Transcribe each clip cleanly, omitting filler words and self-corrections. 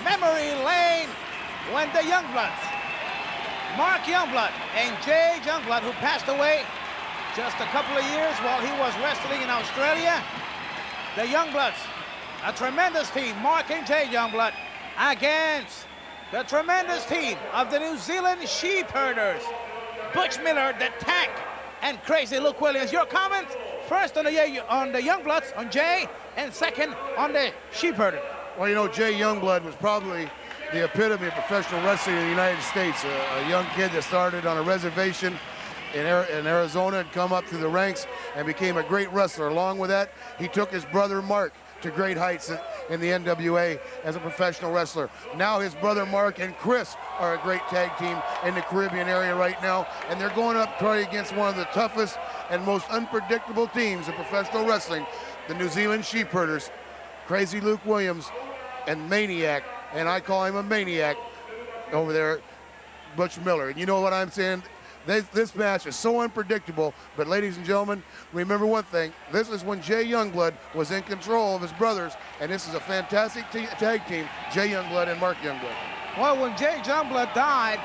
memory lane when the Youngbloods, Mark Youngblood and Jay Youngblood, who passed away just a couple of years while he was wrestling in Australia. The Youngbloods, a tremendous team, Mark and Jay Youngblood, against the tremendous team of the New Zealand Sheep Herders, Butch Miller, the Tank, and Crazy Luke Williams. Your comments first on the Youngbloods, on Jay, and second on the Sheep Herder. Well, you know, Jay Youngblood was probably the epitome of professional wrestling in the United States. A young kid that started on a reservation in Arizona and come up through the ranks and became a great wrestler. Along with that, he took his brother Mark to great heights in the NWA as a professional wrestler. Now his brother Mark and Chris are a great tag team in the Caribbean area right now, and they're going up trying against one of the toughest and most unpredictable teams in professional wrestling, the New Zealand Sheep Herders, Crazy Luke Williams and Maniac, and I call him a maniac over there, Butch Miller. And you know what I'm saying? This match is so unpredictable, but ladies and gentlemen, remember one thing. This is when Jay Youngblood was in control of his brothers, and this is a fantastic tag team, Jay Youngblood and Mark Youngblood. Well, when Jay Youngblood died,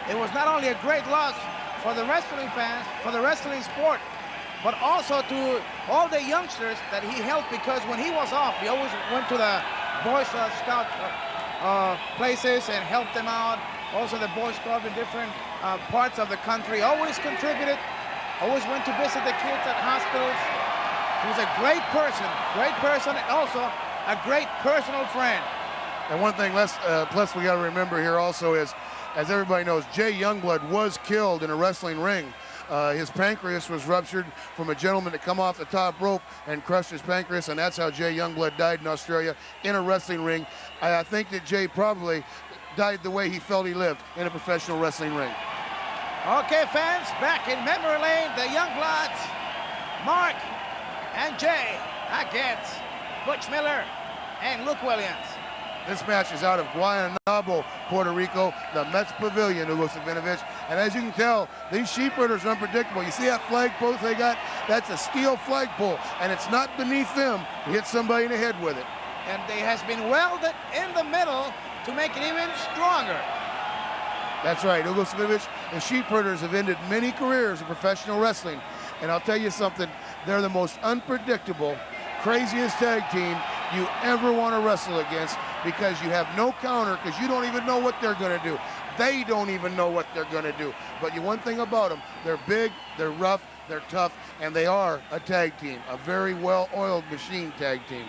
it was not only a great loss for the wrestling fans, for the wrestling sport, but also to all the youngsters that he helped, because when he was off, he always went to the Boy Scout places and helped them out. Also the Boy Scout in different parts of the country, always contributed, always went to visit the kids at hospitals. He was a great person, and also a great personal friend. And one thing plus we got to remember here also is, as everybody knows, Jay Youngblood was killed in a wrestling ring. His pancreas was ruptured from a gentleman that come off the top rope and crushed his pancreas, and that's how Jay Youngblood died in Australia in a wrestling ring. I think that Jay probably died the way he felt he lived, in a professional wrestling ring. Okay, fans, back in memory lane, the Youngbloods, Mark and Jay against Butch Miller and Luke Williams. This match is out of Guaynabo, Puerto Rico, the Mets Pavilion, Hugo Savinovich. And as you can tell, these sheep herders are unpredictable. You see that flagpole they got? That's a steel flagpole, and it's not beneath them to hit somebody in the head with it. And it has been welded in the middle to make it even stronger. That's right, Hugo Savinovich. The sheep herders have ended many careers in professional wrestling. And I'll tell you something, they're the most unpredictable, craziest tag team you ever want to wrestle against, because you have no counter, because you don't even know what they're going to do. They don't even know what they're going to do. But one thing about them, they're big, they're rough, they're tough, and they are a tag team, a very well-oiled machine tag team.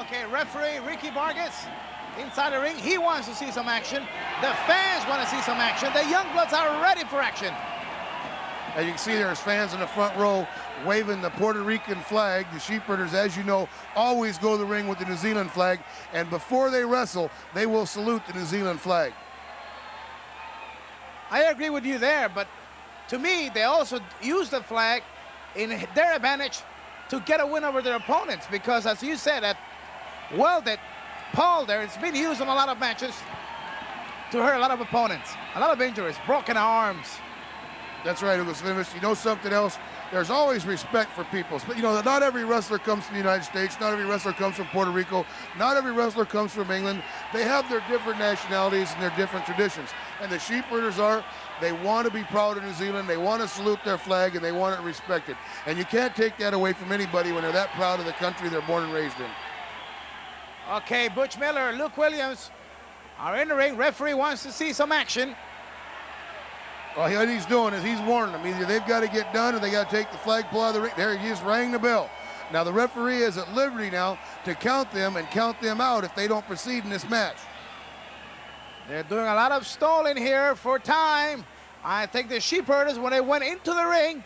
Okay, referee Ricky Vargas inside the ring. He wants to see some action. The fans want to see some action. The Youngbloods are ready for action. As you can see, there's fans in the front row waving the Puerto Rican flag. The sheep herders, as you know, always go to the ring with the New Zealand flag, and before they wrestle, they will salute the New Zealand flag. I agree with you there, but to me, they also use the flag in their advantage to get a win over their opponents, because as you said, that welded pole there, it's been used in a lot of matches to hurt a lot of opponents, a lot of injuries, broken arms. That's right, Hugo Savinovich. You know something else? There's always respect for people. You know, not every wrestler comes from the United States. Not every wrestler comes from Puerto Rico. Not every wrestler comes from England. They have their different nationalities and their different traditions. And the sheep herders they want to be proud of New Zealand. They want to salute their flag, and they want it respected. And you can't take that away from anybody when they're that proud of the country they're born and raised in. Okay, Butch Miller, Luke Williams are in the ring. Referee wants to see some action. Well, what he's doing is he's warning them. Either they've got to get done or they got to take the flagpole out of the ring. There, he just rang the bell. Now, the referee is at liberty now to count them and count them out if they don't proceed in this match. They're doing a lot of stalling here for time. I think the sheep herders, when they went into the ring,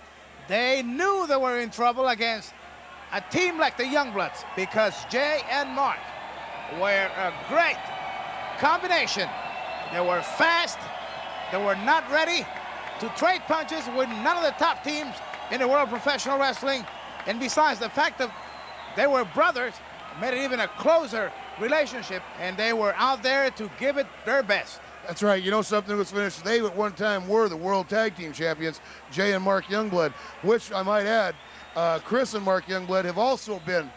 they knew they were in trouble against a team like the Youngbloods, because Jay and Mark were a great combination. They were fast. They were not ready to trade punches with none of the top teams in the world of professional wrestling. And besides, the fact that they were brothers made it even a closer relationship, and they were out there to give it their best. That's right. You know something was finished. They at one time were the World Tag Team Champions, Jay and Mark Youngblood, which I might add, Chris and Mark Youngblood have also been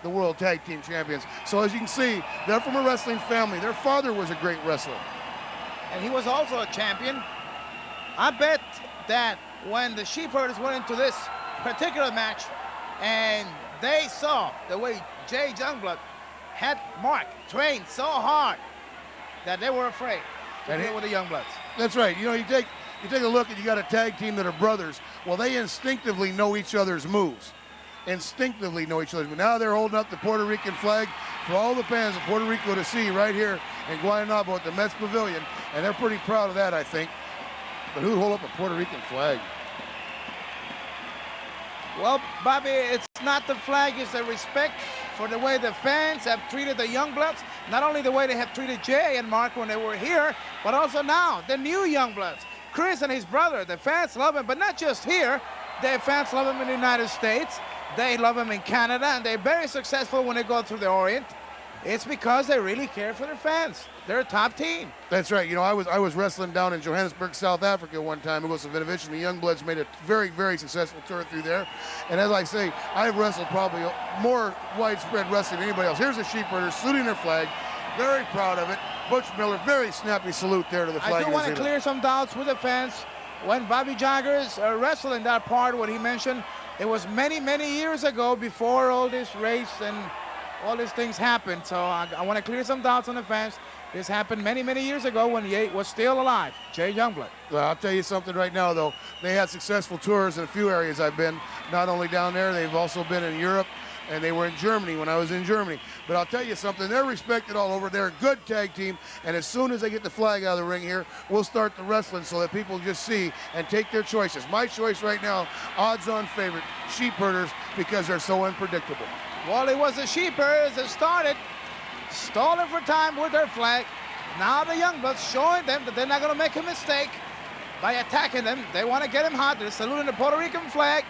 the World Tag Team Champions. So as you can see, they're from a wrestling family. Their father was a great wrestler. And he was also a champion. I bet that when the Sheepherders went into this particular match and they saw the way Jay Youngblood had Mark trained so hard that they were afraid to deal with the Youngbloods. That's right. You know, you take a look and you got a tag team that are brothers. Well, they instinctively know each other's moves. Instinctively know each other's moves. Now they're holding up the Puerto Rican flag for all the fans of Puerto Rico to see right here in Guaynabo at the Mets Pavilion. And they're pretty proud of that, I think. But who'd hold up a Puerto Rican flag? Well, Bobby, it's not the flag, it's the respect for the way the fans have treated the Youngbloods. Not only the way they have treated Jay and Mark when they were here, but also now, the new Youngbloods. Chris and his brother, the fans love him, but not just here. The fans love him in the United States. They love him in Canada, and they're very successful when they go through the Orient. It's because they really care for their fans. They're a top team. That's right. You know, I was wrestling down in Johannesburg, South Africa one time. Hugo Savinovich and the Youngbloods made a very, very successful tour through there. And as I say, I've wrestled probably more widespread wrestling than anybody else. Here's the Sheepherders saluting their flag. Very proud of it. Butch Miller, very snappy salute there to the flag. I do want to clear some doubts with the fans. When Bobby Jaggers wrestled in that part, what he mentioned, it was many, many years ago before all this race and all these things happened. So I want to clear some doubts on the fans. This happened many, many years ago when Ye was still alive, Jay Youngblood. Well, I'll tell you something right now, though. They had successful tours in a few areas I've been. Not only down there, they've also been in Europe, and they were in Germany when I was in Germany. But I'll tell you something, they're respected all over. They're a good tag team, and as soon as they get the flag out of the ring here, we'll start the wrestling so that people just see and take their choices. My choice right now, odds-on favorite, Sheepherders, because they're so unpredictable. Well, it was the Sheepherders that started, stalling for time with their flag. Now the Youngbloods showing them that they're not going to make a mistake by attacking them. They want to get them hot. They're saluting the Puerto Rican flag.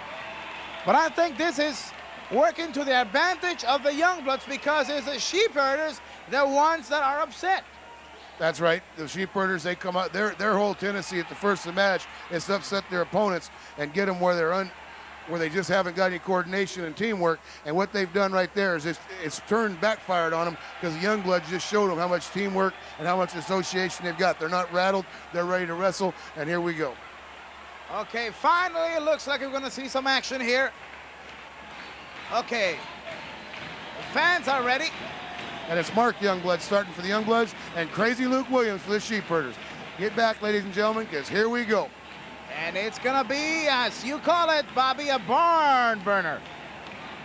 But I think this is working to the advantage of the Youngbloods because it's the Sheepherders, the ones that are upset. That's right. The Sheepherders, they come out. Their whole tendency at the first of the match is to upset their opponents and get them where where they just haven't got any coordination and teamwork. And what they've done right there is it's backfired on them because the Youngbloods just showed them how much teamwork and how much association they've got. They're not rattled. They're ready to wrestle. And here we go. Okay, finally, it looks like we're going to see some action here. Okay, the fans are ready. And it's Mark Youngblood starting for the Youngbloods and Crazy Luke Williams for the Sheepherders. Get back, ladies and gentlemen, because here we go. And it's going to be, as you call it, Bobby, a barn burner.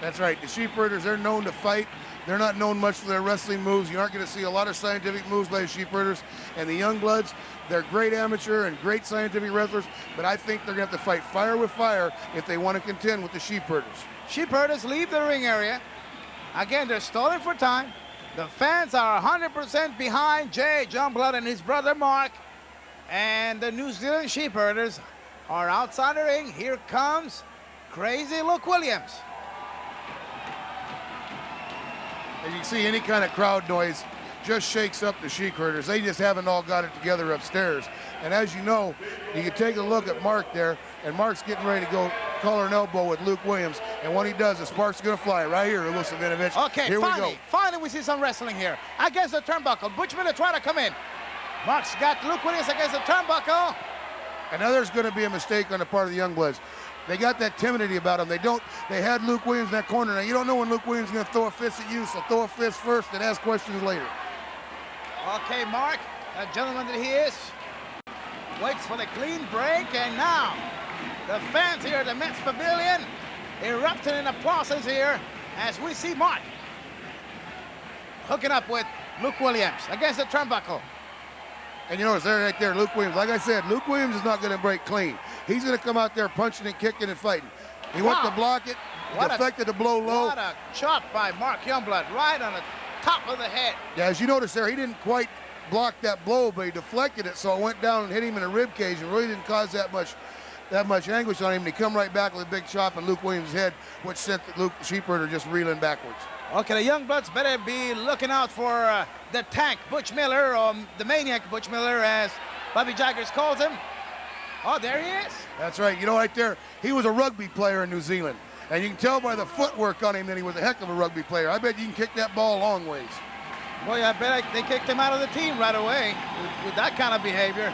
That's right. The Sheepherders, they're known to fight. They're not known much for their wrestling moves. You aren't going to see a lot of scientific moves by the Sheepherders. And the Youngbloods, they're great amateur and great scientific wrestlers, but I think they're going to have to fight fire with fire if they want to contend with the Sheepherders. Sheepherders leave the ring area. Again, they're stalling for time. The fans are 100% behind Jay Youngblood and his brother Mark. And the New Zealand Sheepherders are outside the ring. Here comes Crazy Luke Williams. As you can see, any kind of crowd noise just shakes up the Sheepherders. They just haven't all got it together upstairs. And as you know, you can take a look at Mark there, and Mark's getting ready to go collar and elbow with Luke Williams. And when he does, the spark's going to fly right here, Hugo Savinovich. Okay, here we go. Finally we see some wrestling here. Against the turnbuckle, Butch Miller trying to come in. Mark's got Luke Williams against the turnbuckle. And now there's going to be a mistake on the part of the Youngbloods. They got that timidity about them. They had Luke Williams in that corner. Now, you don't know when Luke Williams is going to throw a fist at you, so throw a fist first and ask questions later. Okay, Mark, a gentleman that he is, waits for the clean break, and now the fans here at the Mets Pavilion erupting in applauses here as we see Mark hooking up with Luke Williams against the turnbuckle. And you notice there, right there, Luke Williams. Like I said, Luke Williams is not going to break clean. He's going to come out there punching and kicking and fighting. He wants to block it. He deflected to blow low. What a chop by Mark Youngblood, right on the top of the head. Yeah, as you notice there, he didn't quite block that blow, but he deflected it, so it went down and hit him in the rib cage and really didn't cause that much anguish on him. And he come right back with a big chop on Luke Williams' head, which sent Luke Sheepherder just reeling backwards. Okay, the Youngbloods better be looking out for the tank, Butch Miller, or the maniac Butch Miller, as Bobby Jaggers calls him. Oh, there he is. That's right. You know, right there, he was a rugby player in New Zealand. And you can tell by the footwork on him that he was a heck of a rugby player. I bet you can kick that ball a long ways. Boy, I bet they kicked him out of the team right away with that kind of behavior.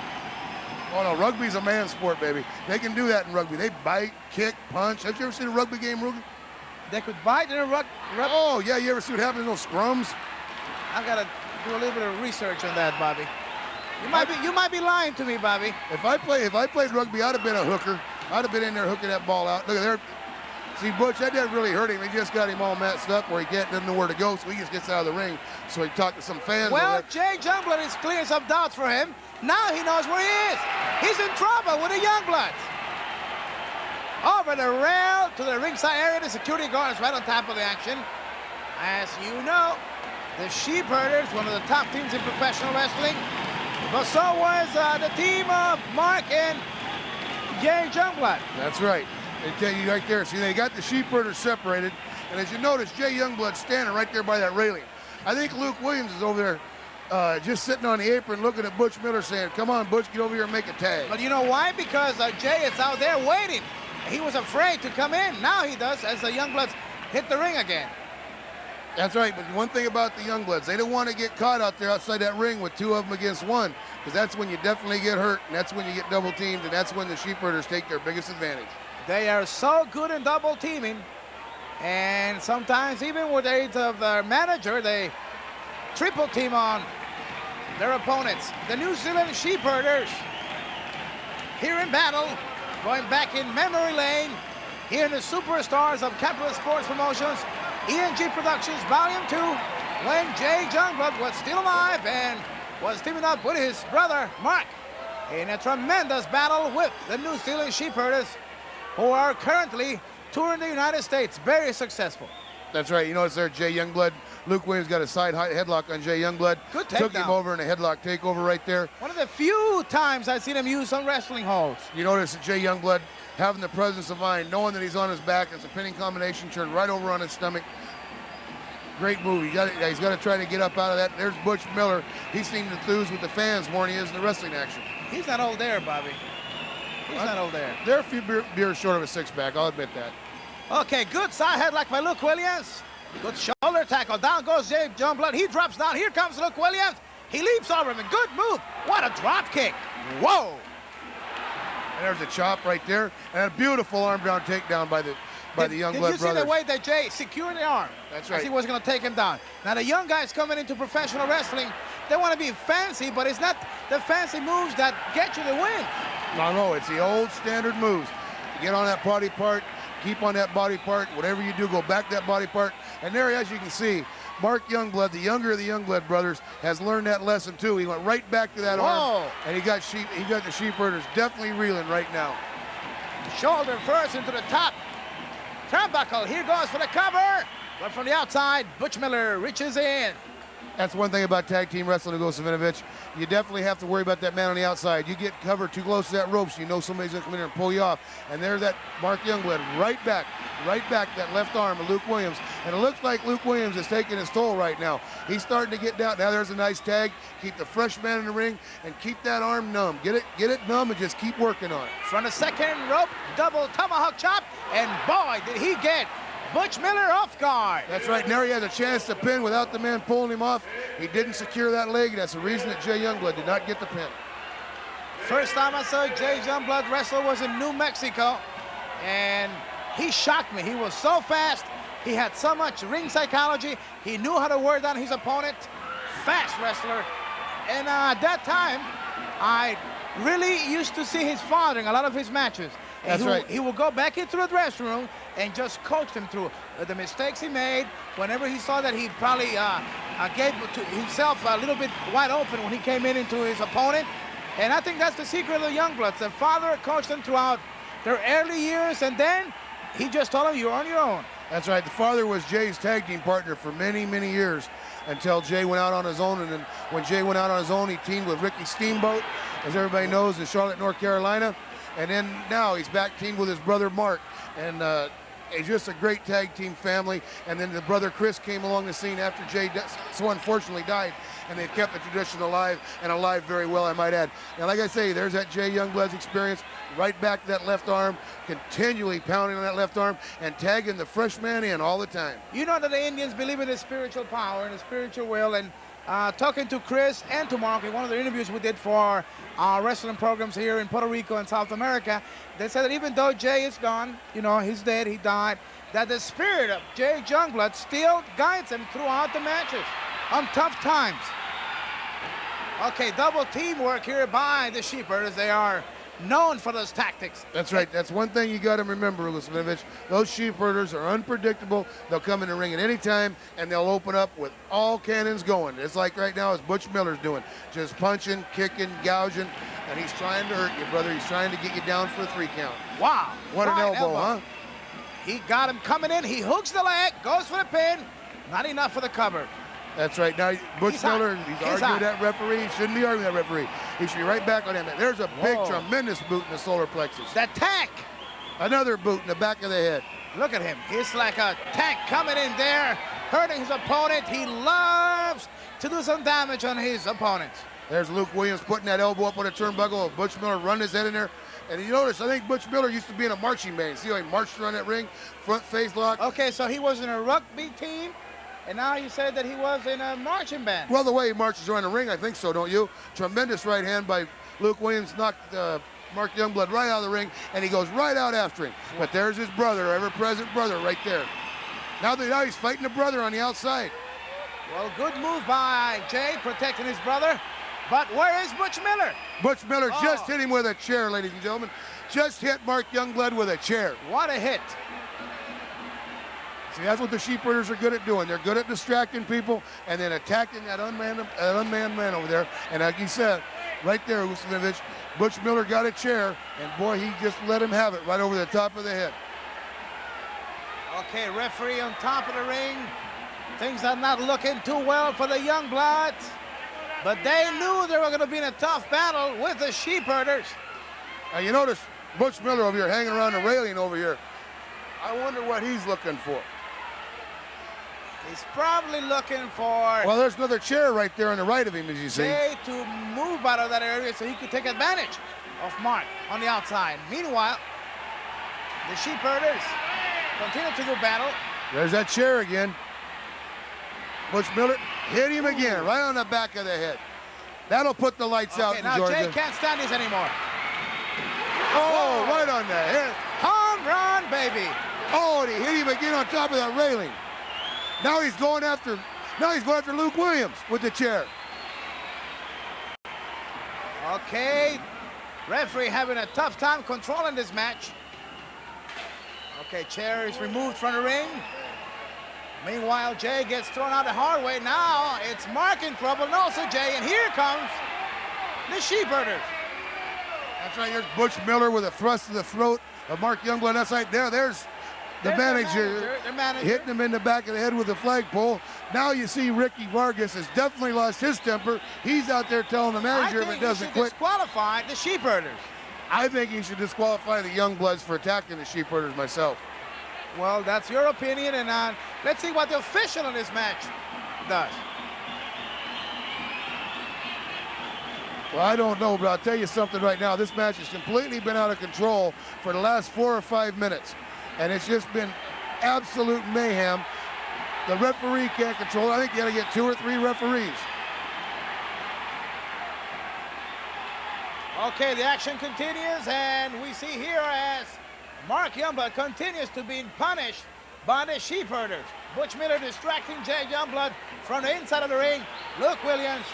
Oh, no, rugby's a man's sport, baby. They can do that in rugby. They bite, kick, punch. Have you ever seen a rugby game, Ruger? They could bite in a rugby. Oh, yeah, you ever see what happens in those scrums? I've got to do a little bit of research on that, Bobby. You might be lying to me, Bobby. If I played rugby, I'd have been a hooker. I'd have been in there hooking that ball out. Look at there. See, Butch, that didn't really hurt him. He just got him all messed up where he doesn't know where to go, so he just gets out of the ring so he can talk to some fans. Well, Jay Youngblood is clearing some doubts for him. Now he knows where he is. He's in trouble with the Youngbloods. Over the rail to the ringside area, the security guard is right on top of the action. As you know, the Sheepherders, one of the top teams in professional wrestling, but so was the team of Mark and Jay Youngblood. That's right. They tell you right there. See, they got the Sheepherders separated, and as you notice, Jay Youngblood's standing right there by that railing. I think Luke Williams is over there just sitting on the apron looking at Butch Miller saying, come on, Butch, get over here and make a tag. But you know why? Because Jay is out there waiting. He was afraid to come in. Now he does as the Youngbloods hit the ring again. That's right, but one thing about the Youngbloods, they don't want to get caught out there outside that ring with two of them against one, because that's when you definitely get hurt, and that's when you get double teamed, and that's when the Sheepherders take their biggest advantage. They are so good in double teaming, and sometimes even with the aid of their manager, they triple team on their opponents. The New Zealand Sheepherders here in battle, going back in memory lane, here in the Superstars of Capital Sports Promotions, ENG Productions Volume 2, when Jay Youngblood was still alive and was teaming up with his brother, Mark, in a tremendous battle with the New Zealand Sheepherders, who are currently touring the United States, very successful. That's right. You notice there, Jay Youngblood. Luke Williams got a side headlock on Jay Youngblood. Good takedown. Took him over in a headlock takeover right there. One of the few times I've seen him use some wrestling holds. You notice that Jay Youngblood having the presence of mind, knowing that he's on his back. It's a pinning combination, turned right over on his stomach. Great move. He's got to try to get up out of that. There's Butch Miller. He seemed enthused with the fans more than he is in the wrestling action. He's not old there, Bobby. He's not old there. They're a few beers short of a six-pack, I'll admit that. Okay, good side headlock by Luke Williams. Good shoulder tackle. Down goes Jay Youngblood. He drops down. Here comes Luke Williams. He leaps over him. Good move. What a drop kick. Whoa. And there's a chop right there. And a beautiful arm down takedown by the Youngblood brothers. Did you see the way that Jay secured the arm? That's right. As he was going to take him down. Now, the young guys coming into professional wrestling, they want to be fancy, but it's not the fancy moves that get you the win. No, it's the old standard moves. You get on that body part, keep on that body part. Whatever you do, go back that body part. And there, as you can see, Mark Youngblood, the younger of the Youngblood brothers, has learned that lesson too. He went right back to that arm, and he got the Sheepherders definitely reeling right now. Shoulder first into the top turnbuckle. Here goes for the cover. But from the outside, Butch Miller reaches in. That's one thing about tag team wrestling, Hugo Savinovich. You definitely have to worry about that man on the outside. You get covered too close to that rope, so you know somebody's going to come in here and pull you off. And there's that Mark Youngblood right back, that left arm of Luke Williams. And it looks like Luke Williams is taking his toll right now. He's starting to get down. Now there's a nice tag. Keep the fresh man in the ring and keep that arm numb. Get it numb and just keep working on it. From the second rope, double tomahawk chop. And boy, did he get Butch Miller off guard. That's right. Now he has a chance to pin without the man pulling him off. He didn't secure that leg. That's the reason that Jay Youngblood did not get the pin. First time I saw Jay Youngblood wrestle was in New Mexico, and he shocked me. He was so fast. He had so much ring psychology. He knew how to wear down his opponent. Fast wrestler. And at that time, I really used to see his father in a lot of his matches. That's right. He would go back into the dressing room and just coach him through the mistakes he made. Whenever he saw that he probably gave to himself a little bit wide open when he came into his opponent. And I think that's the secret of the Youngbloods. The father coached them throughout their early years, and then he just told them, you're on your own. That's right. The father was Jay's tag team partner for many, many years until Jay went out on his own. And then when Jay went out on his own, he teamed with Ricky Steamboat, as everybody knows, in Charlotte, North Carolina. And then now he's back teamed with his brother Mark. And It's just a great tag team family. And then the brother Chris came along the scene after Jay so unfortunately died, and they've kept the tradition alive, and alive very well, I might add. And like I say, there's that Jay Youngbloods experience, right back to that left arm, continually pounding on that left arm and tagging the fresh man in all the time. You know that the Indians believe in the spiritual power and the spiritual will, and talking to Chris and to Mark in one of the interviews we did for our wrestling programs here in Puerto Rico and South America, they said that even though Jay is gone, you know, he's dead, he died, that the spirit of Jay Youngblood still guides him throughout the matches on tough times. Okay, double teamwork here by the Sheepherders. They are known for those tactics. That's right. That's one thing you got to remember, Savinovich. Those Sheepherders are unpredictable. They'll come in the ring at any time, and they'll open up with all cannons going. It's like right now as Butch Miller's doing, just punching, kicking, gouging, and he's trying to hurt you, brother. He's trying to get you down for a 3 count. Wow. What an elbow, huh? He got him coming in. He hooks the leg, goes for the pin. Not enough for the cover. That's right. Now, Butch Miller, he's arguing that referee. He shouldn't be arguing that referee. He should be right back on him. There's a big, tremendous boot in the solar plexus. That tank. Another boot in the back of the head. Look at him. He's like a tank coming in there, hurting his opponent. He loves to do some damage on his opponents. There's Luke Williams putting that elbow up on the turnbuckle. Butch Miller running his head in there. And you notice, I think Butch Miller used to be in a marching band. See how he marched around that ring? Front face lock. Okay, so he was in a rugby team. And now you said that he was in a marching band. Well, the way he marches around the ring, I think so, don't you? Tremendous right hand by Luke Williams, knocked Mark Youngblood right out of the ring, and he goes right out after him. But there's his brother, ever-present brother, right there. Now he's fighting the brother on the outside. Well, good move by Jay, protecting his brother. But where is Butch Miller? Butch Miller just hit him with a chair, ladies and gentlemen. Just hit Mark Youngblood with a chair. What a hit. See, that's what the Sheepherders are good at doing. They're good at distracting people and then attacking that unmanned man over there. And like you said, right there, Savinovich, Butch Miller got a chair, and boy, he just let him have it right over the top of the head. Okay, referee on top of the ring. Things are not looking too well for the Youngbloods, but they knew they were going to be in a tough battle with the Sheepherders. Now, you notice Butch Miller over here hanging around the railing over here. I wonder what he's looking for. He's probably looking for... Well, there's another chair right there on the right of him, as you see. Jay to move out of that area so he could take advantage of Mark on the outside. Meanwhile, the Sheepherders continue to do battle. There's that chair again. Butch Miller hit him again, right on the back of the head. That'll put the lights out in Georgia. Now Jay can't stand this anymore. Oh, right on the head. Home run, baby. Oh, and he hit him again on top of that railing. Now he's going after Luke Williams with the chair. Okay, referee having a tough time controlling this match. Okay, chair is removed from the ring. Meanwhile, Jay gets thrown out the hard way. Now it's Mark in trouble, and also Jay, and here comes the Sheepherders. That's right, here's Butch Miller with a thrust to the throat of Mark Youngblood. That's right there. There's the manager hitting him in the back of the head with a flagpole. Now you see Ricky Vargas has definitely lost his temper. He's out there telling the manager if it doesn't quit. Disqualify the Sheepherders. I think he should disqualify the Youngbloods for attacking the Sheepherders myself. Well, that's your opinion, and let's see what the official in this match does. Well, I don't know, but I'll tell you something right now. This match has completely been out of control for the last 4 or 5 minutes. And it's just been absolute mayhem. The referee can't control it. I think you got to get 2 or 3 referees. Okay, the action continues, and we see here as Mark Youngblood continues to be punished by the Sheepherders. Butch Miller distracting Jay Youngblood from the inside of the ring. Luke Williams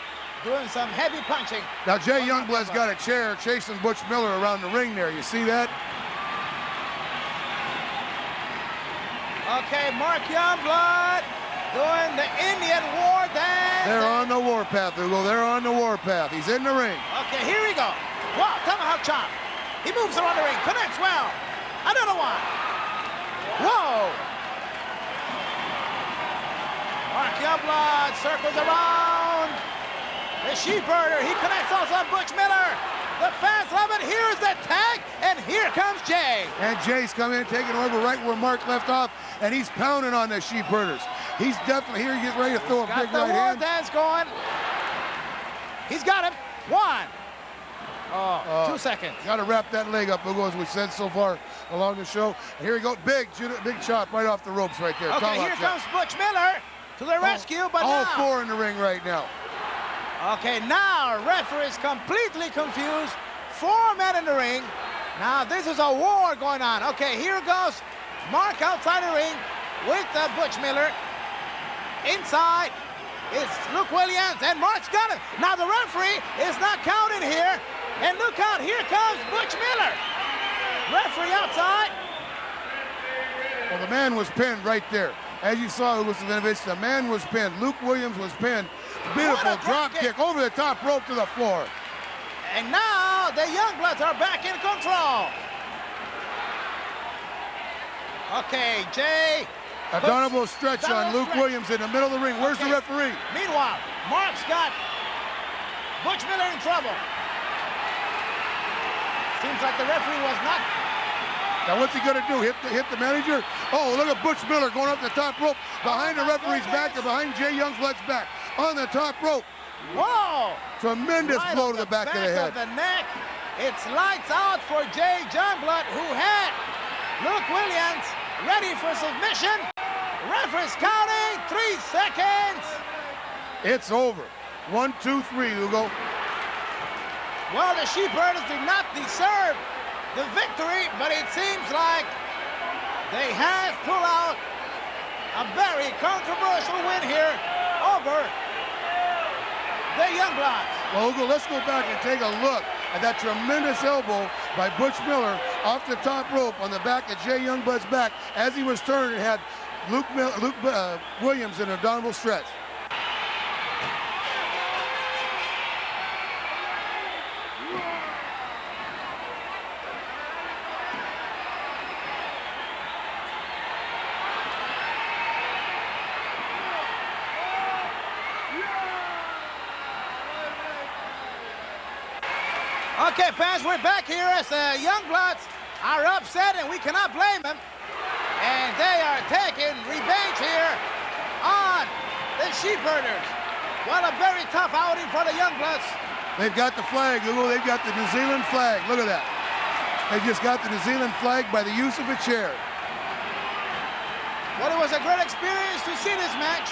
doing some heavy punching. Now Jay Youngblood's got a chair chasing Butch Miller around the ring there. You see that? Okay, Mark Youngblood doing the Indian war dance. They're on the warpath, Hugo. They're on the warpath. He's in the ring. Okay, here we go. Wow, tomahawk chop. He moves around the ring, connects well. Another one. Whoa. Mark Youngblood circles around. The Sheepherder, he connects also on Butch Miller. The fans love it. Here's the tag, and here comes Jay. And Jay's coming in, taking over right where Mark left off, and he's pounding on the sheep herders. He's definitely here. He gets ready to throw a big right hand. Dance going. He's got him. 1. 2 seconds. Got to wrap that leg up, Hugo, as we said so far along the show. And here we go. Big chop right off the ropes right there. Okay, here comes Butch Miller to the rescue, but all now, 4 in the ring right now. Okay, now referee is completely confused. 4 men in the ring. Now this is a war going on. Okay, here goes Mark outside the ring with Butch Miller. Inside it's Luke Williams, and Mark's got it. Now the referee is not counting here. And look out, here comes Butch Miller. Referee outside. Well, the man was pinned right there. As you saw, Hugo Savinovich, the man was pinned. Luke Williams was pinned. Beautiful drop kick over the top rope to the floor. And now the Youngbloods are back in control. Okay, Jay. A double stretch on Luke Williams in the middle of the ring. Where's the referee? Meanwhile, Mark's got Butch Miller in trouble. Seems like the referee was not. Now what's he gonna do? Hit the manager? Oh, look at Butch Miller going up the top rope behind the referee's back and behind Jay Youngblood's back on the top rope. Whoa! Tremendous blow to the back of the head. Of the neck. It's lights out for Jay Youngblood, who had Luke Williams ready for submission. Referee's counting. 3 seconds. It's over. 1, 2, 3, Hugo. Well, the Sheepherders did not deserve the victory, but it seems like they have pulled out a very controversial win here over the Youngbloods. Well, Hugo, let's go back and take a look at that tremendous elbow by Butch Miller off the top rope on the back of Jay Youngblood's back. As he was turning, it had Luke Williams in a double stretch. Okay, fans, we're back here as the Youngbloods are upset, and we cannot blame them. And they are taking revenge here on the Sheepherders. What a very tough outing for the Youngbloods. They've got the flag, Hugo. They've got the New Zealand flag. Look at that. They just got the New Zealand flag by the use of a chair. Well, it was a great experience to see this match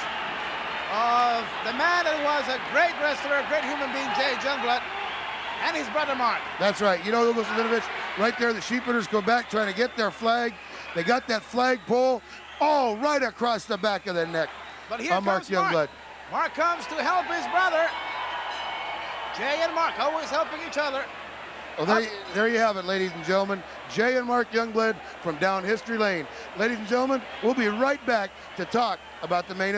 of the man that was a great wrestler, a great human being, Jay Youngblood, and his brother Mark. That's right. You know, Hugo Savinovich, right there, the Sheepherders go back trying to get their flag. They got that flag pole all right across the back of the neck. But here comes Mark. Mark comes to help his brother. Jay and Mark always helping each other. Well, there you have it, ladies and gentlemen. Jay and Mark Youngblood from down history lane. Ladies and gentlemen, we'll be right back to talk about the main event.